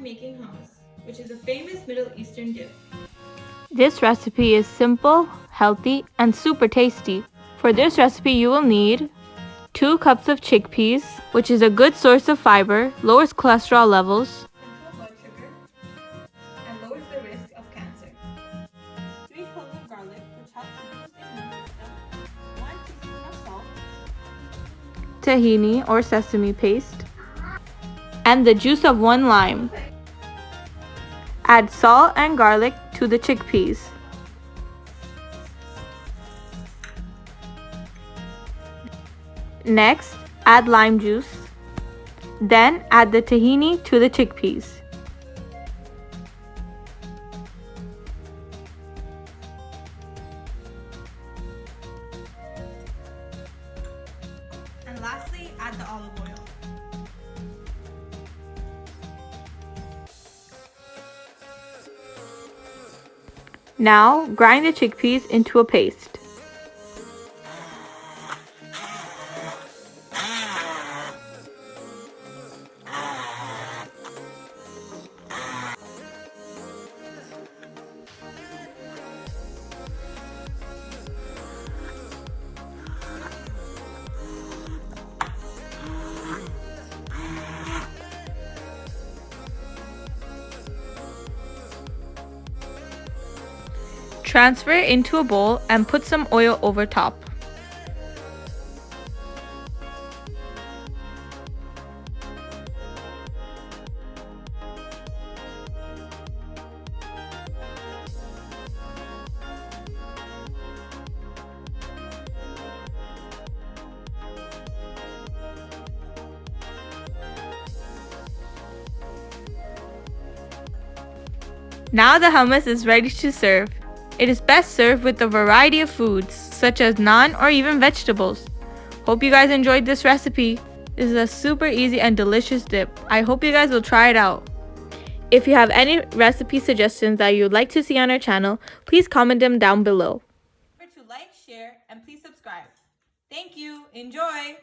making hummus, which is a famous Middle Eastern dip. This recipe is simple, healthy, and super tasty. For this recipe, you will need 2 cups of chickpeas, which is a good source of fiber, lowers cholesterol levels, Control blood sugar, and lowers the risk of cancer. 3 cloves of garlic, which helps to boost the immune system. 1 teaspoon of salt, tahini or sesame paste, and the juice of 1 lime. Add salt and garlic to the chickpeas. Next, add lime juice. Then add the tahini to the chickpeas. and lastly, add the olive oil. Now, grind the chickpeas into a paste. Transfer it into a bowl and put some oil over top. Now the hummus is ready to serve. It is best served with a variety of foods, such as naan or even vegetables. Hope you guys enjoyed this recipe. This is a super easy and delicious dip. I hope you guys will try it out. If you have any recipe suggestions that you would like to see on our channel, please comment them down below. Remember to like, share, and please subscribe. Thank you. Enjoy!